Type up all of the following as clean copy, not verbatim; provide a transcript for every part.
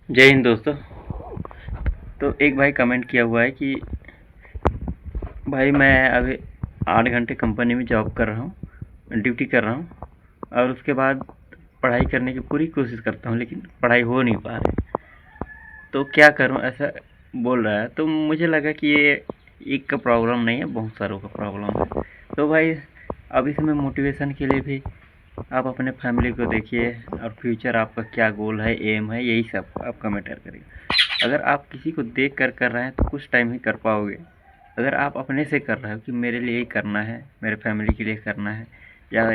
जय हिंद दोस्तों। तो एक भाई कमेंट किया हुआ है कि भाई मैं अभी 8 घंटे कंपनी में जॉब कर रहा हूँ, ड्यूटी कर रहा हूँ और उसके बाद पढ़ाई करने की पूरी कोशिश करता हूँ लेकिन पढ़ाई हो नहीं पा रही, तो क्या करूँ, ऐसा बोल रहा है। तो मुझे लगा कि ये एक का प्रॉब्लम नहीं है, बहुत सारों का प्रॉब्लम है। तो भाई अब इसमें मोटिवेशन के लिए भी आप अपने फैमिली को देखिए और फ्यूचर आपका क्या गोल है, एम है, यही सब आपका मैटर करेगा। अगर आप किसी को देख कर रहे हैं तो कुछ टाइम ही कर पाओगे। अगर आप अपने से कर रहे हो कि मेरे लिए ही करना है, मेरे फैमिली के लिए करना है,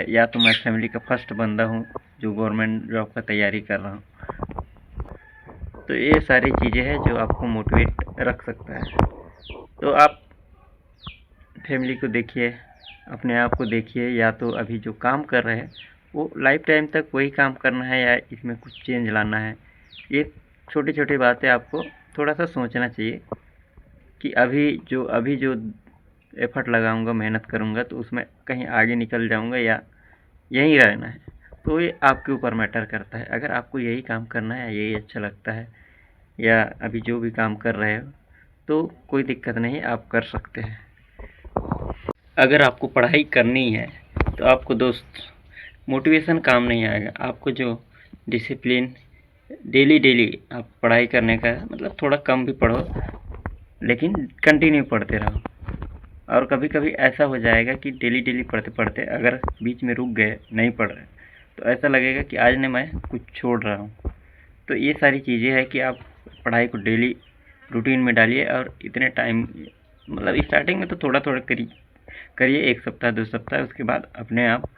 या तो मैं फैमिली का फर्स्ट बंदा हूँ जो गवर्नमेंट जॉब का तैयारी कर रहा हूँ, तो ये सारी चीज़ें हैं जो आपको मोटिवेट रख सकता है। तो आप फैमिली को देखिए, अपने आप को देखिए, या तो अभी जो काम कर रहे हैं वो लाइफ टाइम तक वही काम करना है या इसमें कुछ चेंज लाना है। ये छोटी छोटी बातें आपको थोड़ा सा सोचना चाहिए कि अभी जो एफर्ट लगाऊंगा, मेहनत करूंगा, तो उसमें कहीं आगे निकल जाऊंगा या यहीं रहना है। तो ये आपके ऊपर मैटर करता है। अगर आपको यही काम करना है, यही अच्छा लगता है, या अभी जो भी काम कर रहे हो, तो कोई दिक्कत नहीं, आप कर सकते हैं। अगर आपको पढ़ाई करनी है तो आपको दोस्त मोटिवेशन काम नहीं आएगा। आपको जो डिसिप्लिन डेली डेली आप पढ़ाई करने का, मतलब थोड़ा कम भी पढ़ो लेकिन कंटिन्यू पढ़ते रहो। और कभी कभी ऐसा हो जाएगा कि डेली डेली पढ़ते पढ़ते अगर बीच में रुक गए, नहीं पढ़ रहे, तो ऐसा लगेगा कि आज ने मैं कुछ छोड़ रहा हूँ। तो ये सारी चीज़ें हैं कि आप पढ़ाई को डेली रूटीन में डालिए। और इतने टाइम, मतलब स्टार्टिंग में तो थोड़ा थोड़ा करिए, 1 सप्ताह 2 सप्ताह, उसके बाद अपने आप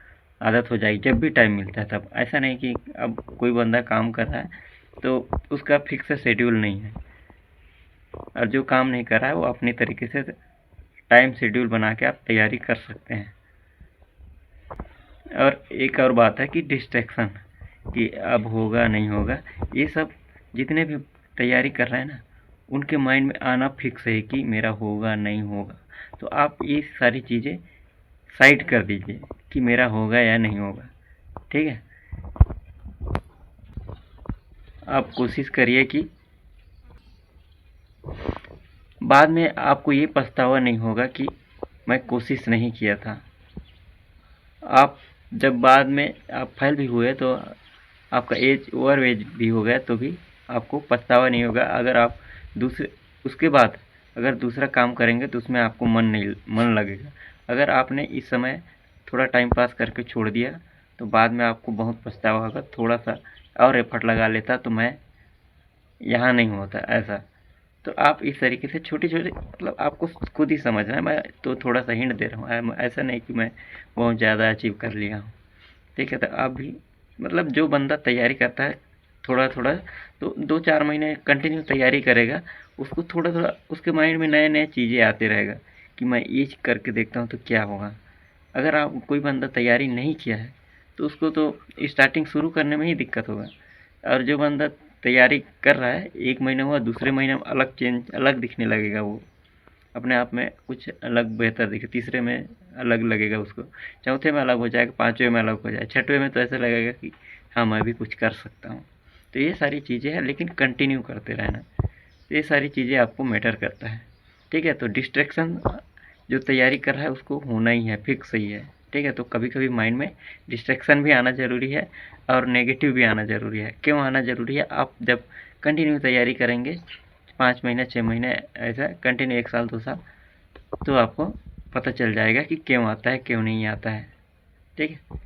आदत हो जाएगी जब भी टाइम मिलता है तब। ऐसा नहीं कि अब कोई बंदा काम कर रहा है तो उसका फिक्स शेड्यूल नहीं है, और जो काम नहीं कर रहा है वो अपनी तरीके से टाइम शेड्यूल बना के आप तैयारी कर सकते हैं। और एक और बात है कि डिस्ट्रैक्शन, कि अब होगा नहीं होगा, ये सब जितने भी तैयारी कर रहे हैं ना, उनके माइंड में आना फिक्स है कि मेरा होगा नहीं होगा। तो आप ये सारी चीज़ें साइड कर दीजिए कि मेरा होगा या नहीं होगा। ठीक है, आप कोशिश करिए कि बाद में आपको ये पछतावा नहीं होगा कि मैं कोशिश नहीं किया था। आप जब बाद में आप फेल भी हुए तो आपका एज ओवर एज भी हो गया तो भी आपको पछतावा नहीं होगा। अगर आप दूसरे उसके बाद अगर दूसरा काम करेंगे तो उसमें आपको मन लगेगा। अगर आपने इस समय थोड़ा टाइम पास करके छोड़ दिया तो बाद में आपको बहुत पछतावा होगा, थोड़ा सा और एफर्ट लगा लेता तो मैं यहाँ नहीं होता ऐसा। तो आप इस तरीके से छोटी छोटी, मतलब आपको खुद ही समझना है। मैं तो थोड़ा सा हिंट दे रहा हूँ, ऐसा नहीं कि मैं बहुत ज़्यादा अचीव कर लिया हूँ। ठीक है, तो आप भी, मतलब जो बंदा तैयारी करता है थोड़ा थोड़ा, तो 2-4 महीने कंटिन्यू तैयारी करेगा, उसको थोड़ा थोड़ा उसके माइंड में नए नए चीज़ें आते रहेगा कि मैं ये करके देखता हूँ तो क्या होगा। अगर आप कोई बंदा तैयारी नहीं किया है तो उसको तो स्टार्टिंग शुरू करने में ही दिक्कत होगा। और जो बंदा तैयारी कर रहा है, 1 महीना हुआ, दूसरे महीने में अलग दिखने लगेगा, वो अपने आप में कुछ अलग बेहतर दिखे, तीसरे में अलग लगेगा उसको, चौथे में अलग हो जाएगा, पाँचवें में अलग हो जाएगा, छठवें में तो ऐसा लगेगा कि हाँ मैं भी कुछ कर सकता हूँ। तो ये सारी चीज़ें हैं, लेकिन कंटिन्यू करते रहना, तो ये सारी चीज़ें आपको मैटर करता है। ठीक है, तो डिस्ट्रैक्शन जो तैयारी कर रहा है उसको होना ही है, फिक्स ही है। ठीक है, तो कभी कभी माइंड में डिस्ट्रैक्शन भी आना ज़रूरी है और नेगेटिव भी आना ज़रूरी है। क्यों आना ज़रूरी है? आप जब कंटिन्यू तैयारी करेंगे 5 महीने 6 महीने, ऐसा कंटिन्यू 1 साल 2 साल, तो आपको पता चल जाएगा कि क्यों आता है क्यों नहीं आता है। ठीक है।